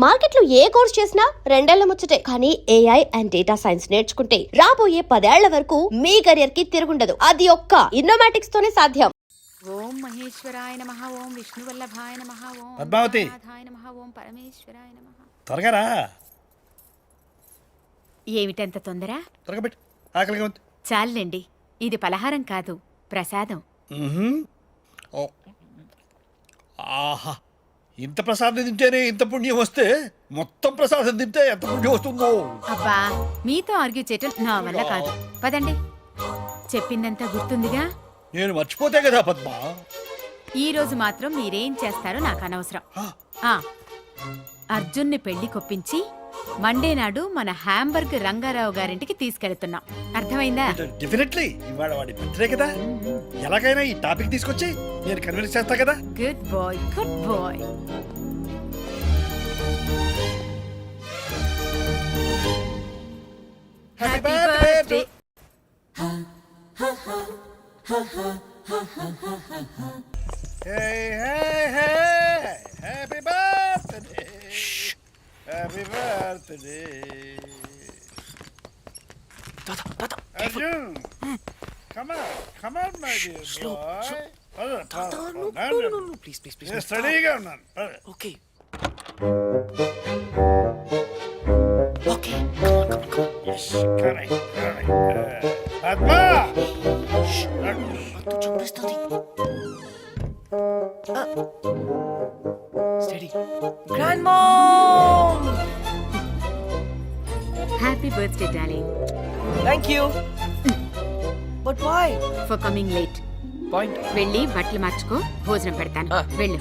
మార్కెట్లో ఏ కోర్స్ చేసినా రెండేళ్ల ముచ్చటే. కానీ ఏఐ అండ్ డేటా సైన్స్ నేర్చుకుంటే రాబోయే 10 ఏళ్ల వరకు మీ కెరియర్ కి తిరుగుండదు. అది ఒక్క ఇన్నోమాటిక్స్ తోనే సాధ్యం. ఓం మహేశ్వరాయ నమః, ఓం విష్ణువల్లభాయ నమః, ఓం పద్మావతి. నాథాయ నమః, ఓం పరమేశ్వరాయ నమః. త్వరగా రా. ఏమిటంత తొందర? త్వరగా పెట్టు, ఆకలిగా ఉంది. చాలండి, ఇది పలహారం కాదు, ప్రసాదం. ఓ. ఆహా, ఇంత ప్రసాదం తింటేనే ఇంత పుణ్యం వస్తే మొత్తం ప్రసాదం తింటే ఎంత పుణ్యం వస్తుందో. అబ్బా, మీతో ఆర్గ్యూ చేయటం నా వల్ల కాదు. పదండి, చెప్పిందంతా గుర్తుందిగా. నేను మర్చిపోతే కదా పద్మ. ఈ రోజు మాత్రం మీరేం చేస్తారో నాకు అనవసరం. అర్జున్ని పెళ్లి కొప్పించి మండే నాడు మన హ్యాంబర్గ్ రంగారావు గారింటికి తీసుకెళ్తున్నాం. అర్థమైందా? డెఫినెట్లీ ఇవాళ వాడి బర్త్డే కదా, ఎలాగైనా ఈ టాపిక్ తీసుకొచ్చి నేను కన్విన్స్ చేస్తా కదా. Good boy, good boy. Happy birthday. Hey hey hey, happy birthday, happy birthday. Arjun, come on, my dear boy. No, please. Steadyగా ఉన్నాను. Okay. Yes, correct. Padma! Steady. Grandmom! Happy birthday darling. Thank you. But why? For coming late. Point. వెళ్ళి బట్టలు మార్చుకో, భోజనం పెడతాను. వెళ్ళు.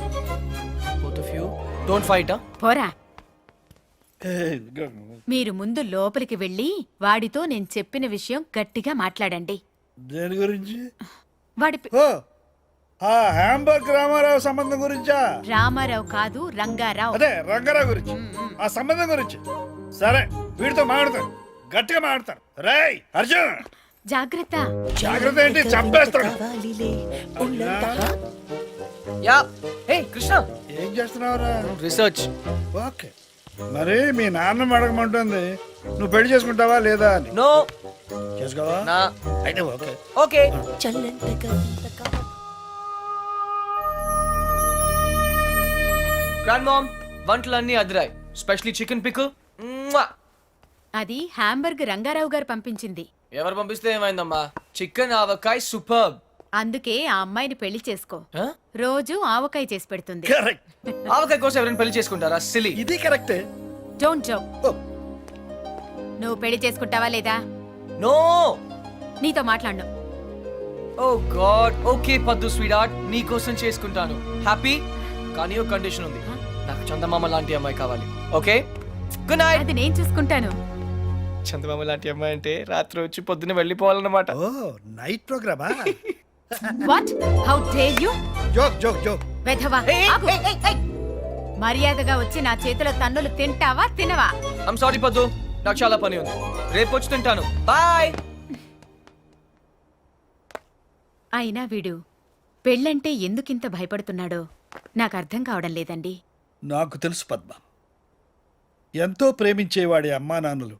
Both of you, don't fight, huh? పోరా. Hey, మీరు ముందు లోపలికి వెళ్ళి వాడితో నేను చెప్పిన విషయం గట్టిగా మాట్లాడండి. దేని గురించి? వాడి ఓ, ఆ హ్యాంబర్గ్ రామారావు సంబంధం గురించా? రామారావు కాదు, రంగారావు. అదే రంగారావు గురించి, ఆ సంబంధం గురించి. సరే, వీడితో మాట్లాడతాను, గట్టిగా మాట్లాడతాను. రేయ్ అర్జున్, జాగ్రత్త. జాగ్రత్త ఏంటి, చంపేస్తాడు. Yeah. Hey, Krishna. ఏం చేస్తున్నావురా? Research. ఓకే, మరి మీ నాన్న అడగమంటుంది, నువ్వు పెళ్లి చేసుకుంటావా లేదా అని. No. చేసుకోవా? Nah. అయితే ఓకే. Okay. Grandmom, వంటలన్నీ అదిరాయి. Specially chicken pickle. అది హ్యాంబర్గ్ రంగారావు గారు పంపించింది. ఎవరు పంపిస్తే ఏమైందమ్మా? చికెన్ ఆవకాయ సూపర్. అందుకే ఆ అమ్మాయిని పెళ్లి చేసుకో. రోజు ఆవకాయ చేసి పెడుతుంది. కరెక్ట్. ఆవకాయ కోసం ఎవరైనా పెళ్లి చేసుకుంటారా? సిలీ. ఇది కరెక్టే. Don't joke. నువ్వు పెళ్లి చేసుకుంటావా లేదా? నో. నీతో మాట్లాడను. ఓ గాడ్. ఓకే పద్దు స్వీట్ హార్ట్, నీ కోసం చేసుకుంటాను. హ్యాపీ? కానీ ఒక కండిషన్ ఉంది, నాకు చందమామ లాంటి అమ్మాయి కావాలి. Okay, good night. అది నేను చూసుకుంటాను. చందమామ లాంటి అమ్మాయి అంటే రాత్రి వచ్చి పొద్దున్న వెళ్ళిపోవాలన్నమాట. ఓ, నైట్ ప్రోగ్రామా? What? How dare you? Joke joke joke. వెధవా, ఆగు. మర్యాదగా వచ్చి నా చేతిలో తన్నులు తింటావా తినవా? ఐమ్ సారీ పద్దు, నాకు చాలా పని ఉంది, రేపు వచ్చి తింటాను. బాయ్. అయినా వీడు పెళ్ళంటే ఎందుకింత భయపడుతున్నాడో నాకు అర్థం కావడం లేదండి. నాకు తెలుసు పద్మ, ఎంతో ప్రేమించేవాడి అమ్మా నాన్నలు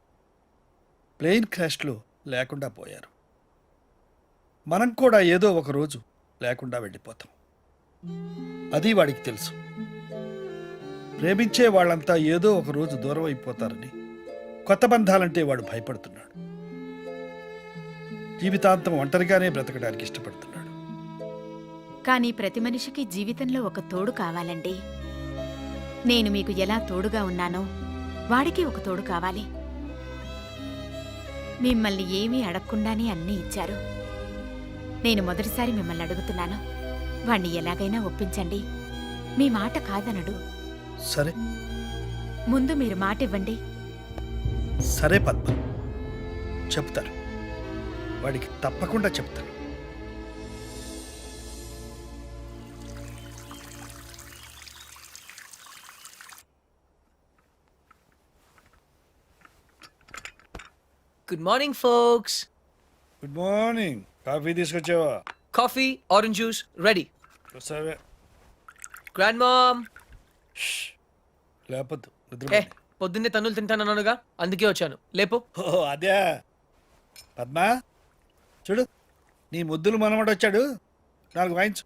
ప్లేన్ క్రాష్లో లేకుండా పోయారు. మనం కూడా ఏదో ఒక రోజు లేకుండా వెళ్ళిపోతాం. అది వాడికి తెలుసు. ప్రేమించే వాళ్ళంతా ఏదో ఒక రోజు దూరం అయిపోతారని కొత్త బంధాలంటే వాడు భయపడుతున్నాడు. జీవితాంతం ఒంటరిగానే బ్రతకడానికి ఇష్టపడుతున్నాడు. కానీ ప్రతి మనిషికి జీవితంలో ఒక తోడు కావాలండి. నేను మీకు ఎలా తోడుగా ఉన్నానో వాడికి ఒక తోడు కావాలి. మిమ్మల్ని ఏమీ అడగకుండానే అన్నీ ఇచ్చారు. నేను మొదటిసారి మిమ్మల్ని అడుగుతున్నాను, వాణ్ణి ఎలాగైనా ఒప్పించండి. మీ మాట కాదనడు. సరే ముందు మీరు మాట ఇవ్వండి. సరే పద్మ, చెప్తారు, వాడికి తప్పకుండా చెప్తాను. Good morning folks. Good morning. Coffee తీసుకొచ్చావా? Coffee, orange juice ready. సరే. Grandmom. లేపద్దు, ఏ పొద్దున్నే తన్నులు తింటానన్నానుగా, అందుకే వచ్చాను. లేపు. ఓ అదే పద్మా, చూడు నీ ముద్దులు మనమడు వచ్చాడు, నాకు వాయించు.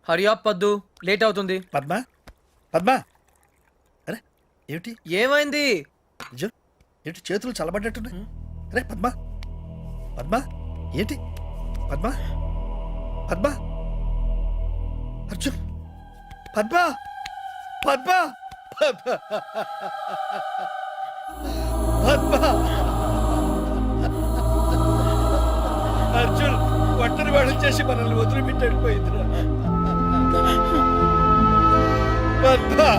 హరియా పద్దు, లేట్ అవుతుంది. పద్మా పద్మా, అరే ఏమిటి ఏమైంది? నిజం ఏంటి చేతులు చల్లబడ్డట్టున్నాయి? అరే పద్మా పద్మా ఏంటి? పద్మా పద్మా అర్జున్, పద్మా పద్మా పద్మా పద్మా అర్జున్ ఒంటరి వాడు చేసి మనల్ని వదిలిపెట్టి వెళ్ళిపోయిందిరా. పద్మా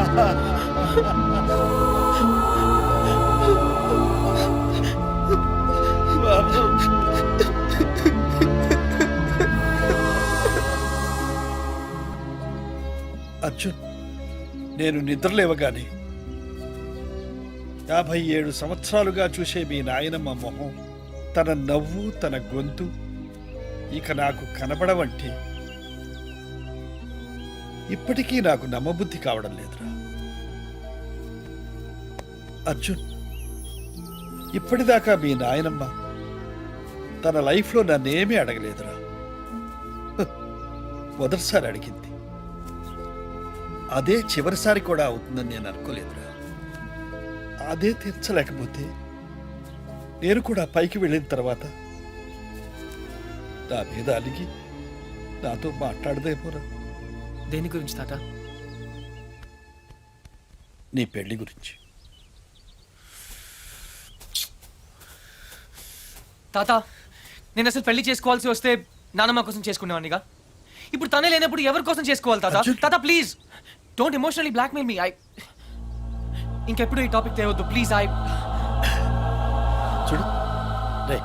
బాబు, అర్జున్ నేను నిద్రలేవగానే 57 సంవత్సరాలుగా చూసే మీ నాయనమ్మ మొహం, తన నవ్వు, తన గొంతు ఇక నాకు కనబడవంటే ఇప్పటికీ నాకు నమ్మబుద్ధి కావడం లేదురా. అర్జున్, ఇప్పటిదాకా మీ నాయనమ్మ తన లైఫ్లో నన్నేమీ అడగలేదురా. మొదటిసారి అడిగింది, అదే చివరిసారి కూడా అవుతుందని నేను అనుకోలేదురా. అదే తీర్చలేకపోతే నేను కూడా పైకి వెళ్ళిన తర్వాత నా మీద అలిగి నాతో మాట్లాడదేమోరా. దేని గురించి తాత? నీ పెళ్లి గురించి. తాత, నేను అసలు పెళ్లి చేసుకోవాల్సి వస్తే నానమ్మ కోసం చేసుకునేవాడినిగా. ఇప్పుడు తనే లేనప్పుడు ఎవరి కోసం చేసుకోవాలి తాత? అర్జున్! తాత please don't emotionally blackmail me. ఇంకెప్పుడు ఈ టాపిక్ తేవద్దు ప్లీజ్. చూడు రే,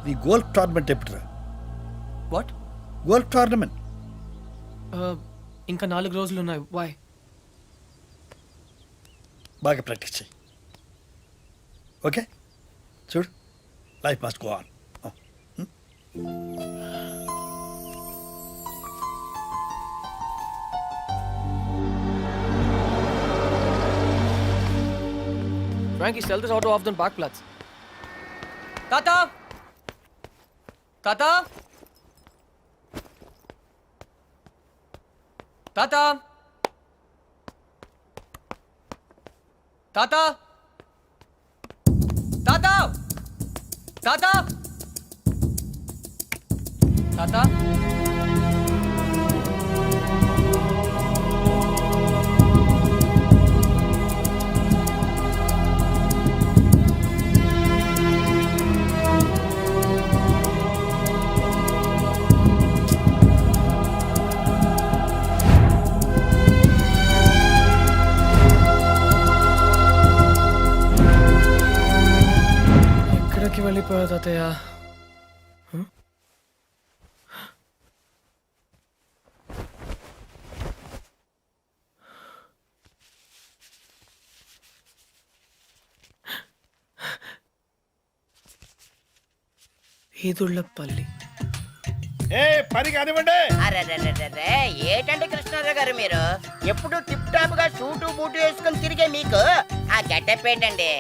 నీ గోల్ఫ్ టోర్నమెంట్ ఎప్పుడురా? వాట్? గోల్ఫ్ టోర్నమెంట్ ఇంకా 4 రోజులు ఉన్నాయి. వై? బాగా ప్రాక్టీస్ చేయి. ఓకే, చూడు life must go on. Frankie, sell this auto off the parkplatz. Tata! Tata! Tata! Tata! Tata! Tata! Tata! ఎక్కడికి వెళ్ళిపోయా తాతయ్య? ఈదుళ్ళపల్లి. ఏ పని కానివ్వండి. అరెరెరెరెరే, ఏటండి కృష్ణారావు గారు మీరు ఎప్పుడు టిప్ టాప్ గా సూటు బూటు వేసుకుని తిరిగే మీకు ఆ గెటప్ ఏంటండి?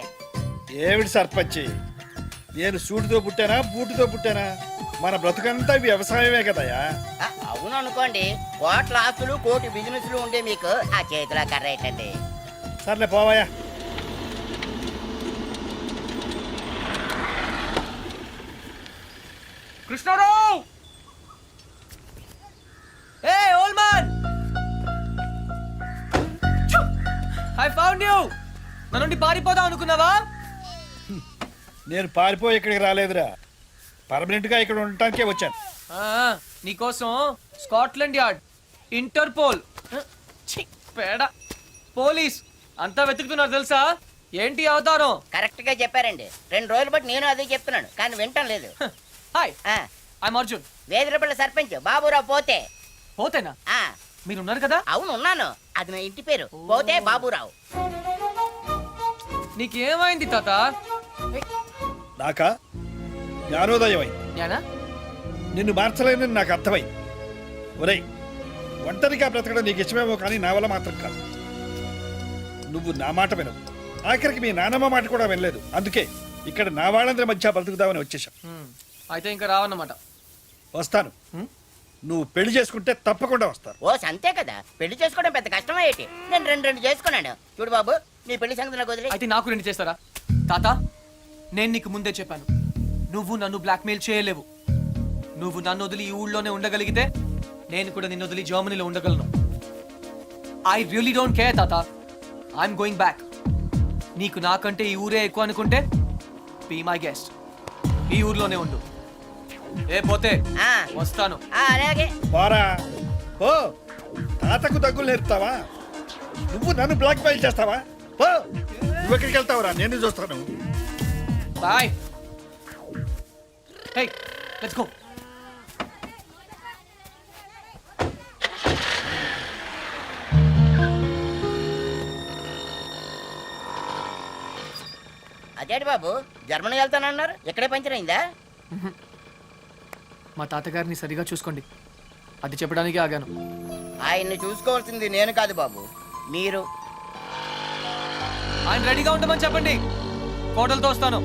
ఏమిటి సర్పంచి, నేను సూటుతో పుట్టానా బూటుతో పుట్టానా? మన బ్రతుకంతా వ్యవసాయమే కదయా. అవును అనుకోండి, కోట్ల ఆస్తులు కోటి బిజినెస్లు ఉండే మీకు ఆ చేతిలో కర్ర ఏంటండి? సర్లే పోవాయా. కృష్ణారావు! ఏ old man! I found you! నా నుండి పారిపోదాం అనుకున్నావా? నేను పారిపోయి ఇక్కడికి రాలేదురా, పర్మనెంట్ గా ఇక్కడ ఉండటానికే వచ్చాను. నీకోసం స్కాట్లాండ్ యార్డ్, ఇంటర్పోల్, ఛీ, పేడ, పోలీస్ అంతా వెతుకుతున్నారు తెలుసా? ఏంటి అవతారం? కరెక్ట్ గా చెప్పారండి. 2 రోజులు బట్టి నేను అదే చెప్తున్నాను, కానీ వింటం లేదు. హాయ్, ఆ, ఐఎమ్ అర్జున్. వేదిరపల్లి సర్పంచ్ బాబురావు పోతే. పోతేనా? ఆ, మీరున్నారు కదా? అవును ఉన్నాను, అది నా ఇంటి పేరు, పోతే బాబురావు. నీకేమైంది తాత? నాకా జ్ఞానోదయం అయింది. జ్ఞానా? నిన్ను మార్చలేనని నాకు అర్థమైంది. ఒరేయ్, ఒంటరిగా బ్రతకడం నీకు ఇష్టమేమో కానీ నా వల్ల మాత్రం కాదు. నువ్వు నా మాట వినవు, ఆఖరికి మీ నానమ్మ మాట కూడా వినలేదు. అందుకే ఇక్కడ నా వాళ్ళందరి మధ్య బ్రతుకుదామని వచ్చేసాం. అయితే ఇంకా రావన్నమాట. వస్తాను. నువ్వు పెళ్లి చేసుకుంటే తప్పకుండా వస్తాను. ఓ అంతే కదా, పెళ్లి చేసుకోవడం పెద్ద కష్టమే ఏంటి? నేను రెండు చేసుకున్నాను. చూడు బాబు, నీ పెళ్లి సంగతి నాకు వదిలే. అయితే నాకు రెండు చేస్తారా? తాత, నేను నీకు ముందే చెప్పాను, నువ్వు నన్ను బ్లాక్మెయిల్ చేయలేవు. నువ్వు నన్ను వదిలి ఈ ఊళ్ళోనే ఉండగలిగితే నేను కూడా నిన్ను వదిలి జర్మనీలో ఉండగలను. ఐ రియలీ డోంట్ కేర్ తాత, ఐఎమ్ గోయింగ్ బ్యాక్. నీకు నాకంటే ఈ ఊరే ఎక్కువ అనుకుంటే బీ మై గెస్ట్, ఈ ఊర్లోనే ఉండు. ఏ పోతే ఆ, వస్తాను. అలాగే. పోరా ఓ, తాతకు దగ్గులు నేర్పుతావా? నువ్వు నన్ను బ్లాక్ మెయిల్ చేస్తావా? ఓ, నువ్వు ఎక్కడికి వెళ్తావురా? నేను చూస్తాను. బాయ్. Hey, let's go. అదేంటి బాబు, జర్మనీ వెళ్తానన్నారు, ఇక్కడే పంచర్ అయిందా? మా తాతగారిని సరిగా చూసుకోండి, అది చెప్పడానికి ఆగాను. ఆయన్ని చూసుకోవాల్సింది నేను కాదు బాబు, మీరు. ఆయన రెడీగా ఉండమని చెప్పండి, కోటలతో వస్తాను.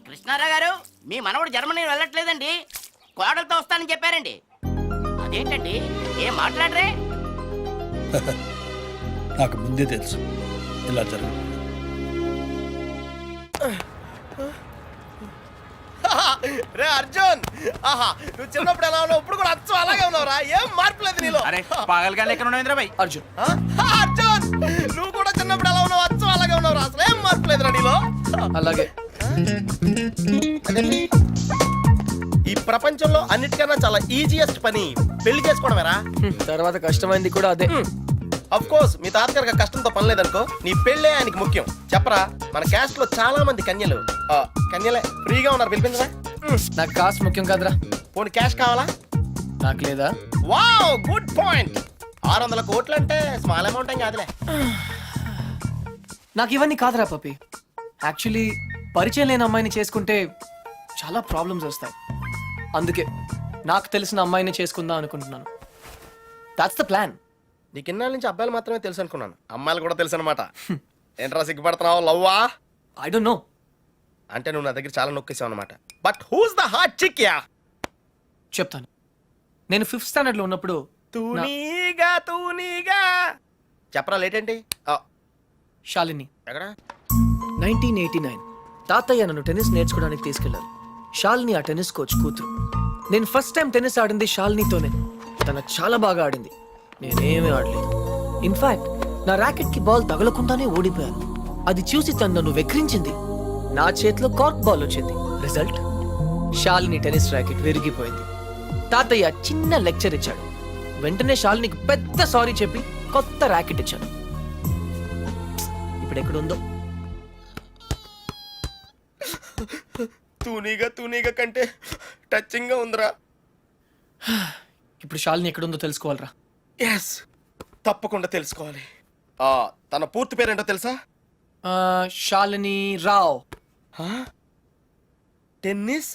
కృష్ణారావు గారు, మీ మనవడు జర్మనీ వెళ్ళట్లేదండి, కోడలతో వస్తానని చెప్పారండి. అదేంటండి, ఏం మాట్లాడరే? నాకు ముందే తెలుసు ఇలా జరుగు. రే అర్జున్, ఆహా, నువ్వు చిన్నప్పుడు ఎలా ఉన్నావు, ఇప్పుడు కూడా అచ్చం అలాగే ఉన్నావురా, ఏం మార్పు లేదు నీలో. అరే పాగల్ గాలి ఎక్కడ ఉన్నావు ఇంద్రబాయ్? అర్జున్, అర్జున్, నువ్వు కూడా చిన్నప్పుడు ఎలా ఉన్నావు, అచ్చం అలాగే ఉన్నావురా, అసలు ఏం మార్పు లేదురా నీలో. అలాగే. ఈ ప్రపంచంలో అన్నిటికన్నా చాలా ఈజియెస్ట్ పని పెళ్లి చేసుకోవడమేరా. తర్వాత కష్టమైంది కూడా అదే. అఫ్ కోర్స్ మీ తాతగారికి కష్టంతో పని లేదనుకో, నీ పెళ్ళే ఆయనకి ముఖ్యం. చెప్పరా, మన క్యాస్ట్ లో చాలా మంది కన్యలు కన్యలే ఫ్రీగా ఉన్నారు, పిలిపించరా. నాకు కాస్ట్ ముఖ్యం కాదురా. పోనీ క్యాష్ కావాలా? నాకు లేదా? Wow, good point. 600 కోట్లు అంటే స్మాల్ అమౌంట్ ఏం కాదులే. నాకు ఇవన్నీ కాదురా పప్పి. యాక్చువల్లీ పరిచయం లేని అమ్మాయిని చేసుకుంటే చాలా ప్రాబ్లమ్స్ వస్తాయి. అందుకే నాకు తెలిసిన అమ్మాయిని చేసుకుందాం అనుకుంటున్నాను. That's the plan. నీకు ఇన్నాళ్ళ నుంచి అబ్బాయిలు మాత్రమే తెలుసు అనుకున్నాను, అమ్మాయిలు కూడా తెలుసు అనమాట. ఏంట్రా సిగ్గుపడుతున్నావు, లవ్వా? I don't know. అంటే నువ్వు నా దగ్గర చాలా నొక్కేసావు అనమాట. But who's the hot chick యా? చెప్తాను. నేను 5th స్టాండర్డ్ లో ఉన్నప్పుడు తూనీగా చెప్పరా, లేట్ ఏంటి? శాలిని, ఎక్కడ? 1989 తాతయ్య నన్ను టెన్నిస్ నేర్చుకోవడానికి తీసుకెళ్లారు. శాలిని ఆ టెన్నిస్ కోచ్ కూతురు. నేను ఫస్ట్ టైం టెన్నిస్ ఆడింది శాలినితోనే. తన చాలా బాగా ఆడింది, నేనేమీ ఆడలేదు. ఇన్ఫాక్ట్ నా ర్యాకెట్ కి బాల్ తగలకుండానే ఓడిపోయాను. అది చూసి తను నన్ను వెక్రించింది. నా చేతిలో కార్క్ బాల్ వచ్చింది. రిజల్ట్, శాలిని టెన్నిస్ ర్యాకెట్ విరిగిపోయింది. తాతయ్య చిన్న లెక్చర్ ఇచ్చాడు. వెంటనే శాలినికి పెద్ద సారీ చెప్పి కొత్త ర్యాకెట్ ఇచ్చాను. ఇప్పుడు ఎక్కడుందో. తూనీగా కంటే టచింగ్ గా ఉందిరా. ఇప్పుడు శాలిని ఎక్కడుందో తెలుసుకోవాలరా. ఎస్, తప్పకుండా తెలుసుకోవాలి. తన పూర్తి పేరేంటో తెలుసా? శాలిని రావ్. టెన్నిస్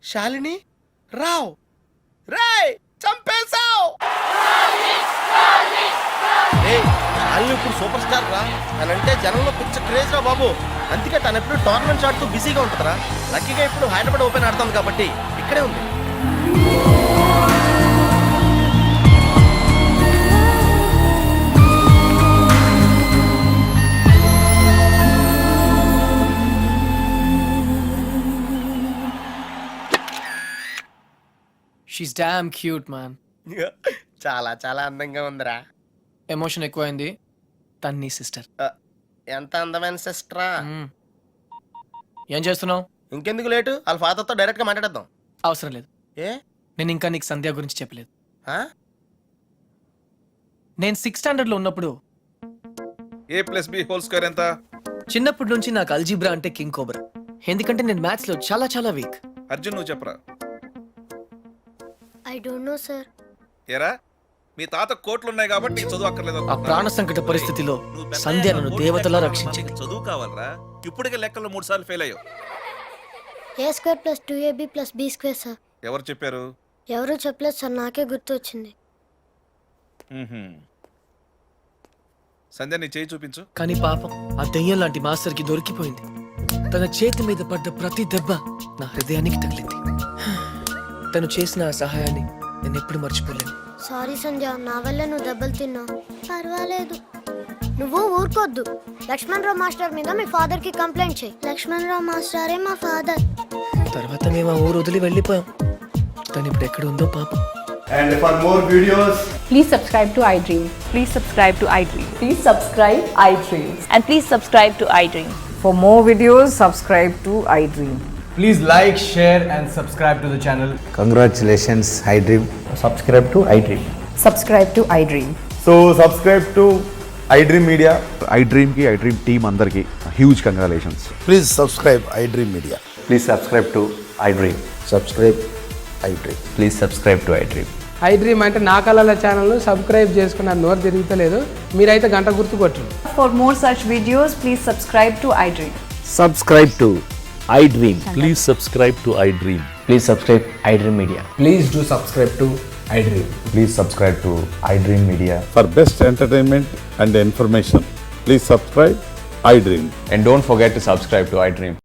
శాలిని రావ్. రేయ్, చంపేశావ్. శాలిని ఇప్పుడు సూపర్ స్టార్ రా. తనంటే జనంలో పిచ్చ క్రేజ్ రా బాబు. అందుకే తను ఎప్పుడు టోర్నమెంట్స్ ఆడుతూ బిజీగా ఉంటుందిరా. లక్కీగా ఇప్పుడు హైదరాబాద్ ఓపెన్ ఆడుతుంది కాబట్టి ఇక్కడే ఉంది. She's damn cute, man. చాలా చాలా అందంగా ఉందిరా. ఎమోషన్ ఎక్కువైంది. తన్ని సిస్టర్. ఎంత అందమైన సిస్టరా. ఏం చేస్తున్నావు? ఇంకెందుకు లేటు, వాళ్ళ ఫాదర్తో డైరెక్ట్ గా మాట్లాడేద్దాం. అవసరం లేదు. ఏ? నేను ఇంకా నీకు సంధ్య గురించి చెప్పలేదు. ఆ? నేను 6th స్టాండర్డ్ లో ఉన్నప్పుడు a+b² ఎంత? చిన్నప్పటి నుంచి నాకు అల్జీబ్రా అంటే కింగ్ కోబ్రా. ఎందుకంటే నేను మ్యాథ్స్ లో చాలా చాలా వీక్. అర్జున్ నువ్వు చెప్పరా. I don't know, sir. ఏరా, మీ తాత కోట్లు ఉన్నాయి కాబట్టి నీకు చదువు అక్కర్లేదు ఆ అనుకుంటున్నా? ప్రాణ సంకట పరిస్థితిలో నువ్వు పెద్ద సంధ్య అయ్యాక నన్ను కోట్లు దేవతలా లెక్కలు రక్షించింది. నీకు చదువు కావాలరా. ఇప్పటికే లెక్కలు 3 సార్లు ఫెయిల్ అయ్యావు. A square plus 2ab plus b square, sir. ఎవరు చెప్పారు? ఎవరు చెప్పలేదు సార్, నాకే గుర్తు వచ్చింది. సంధ్య నీ చేయి చూపించు. కానీ పాపం ఆ దెయ్యం లాంటి మాస్టర్కి దొరికిపోయింది. తన చేతి మీద పడ్డ ప్రతి దెబ్బ నా హృదయానికి తగిలింది. తను చేసిన ఆ సహాయాన్ని నేను ఎప్పుడు మర్చిపోలేను. సారీ సంధ్య, నా వల్ల నువ్వు దెబ్బలు తిన్నావు. పర్వాలేదు, నువ్వు ఊరుకోద్దు. లక్ష్మణ్ రావు మాస్టర్ మీద మీ ఫాదర్ కి కంప్లైంట్ చేయి. లక్ష్మణ్ రావు మాస్టరే మా ఫాదర్. తర్వాత మేము ఆ ఊరు వదిలి వెళ్ళిపోయాం. తను ఇప్పుడు ఎక్కడ ఉందో పాపం. And for more videos, Please subscribe to iDream. Please subscribe to iDream. Please subscribe iDream. And please subscribe to iDream. For more videos, subscribe to iDream. please like, share, and subscribe to the channel. Congratulations, iDream. Subscribe to iDream. Subscribe to iDream. So, subscribe to iDream Media. iDream ki iDream team andarki huge congratulations. Please subscribe iDream Media. Please subscribe to iDream. Subscribe iDream. Please subscribe to iDream. iDream అంటే నా కళల channel subscribe చేసుకున్న నోరు తిరుగుతలేదు. మీరైతే గంట గుర్తు కొట్టండి. For more such videos, please subscribe to iDream. Subscribe to iDream. Please subscribe to iDream. Please subscribe iDream Media. Please do subscribe to iDream. Please subscribe to iDream Media. For best entertainment and information, please subscribe iDream. And don't forget to subscribe to iDream.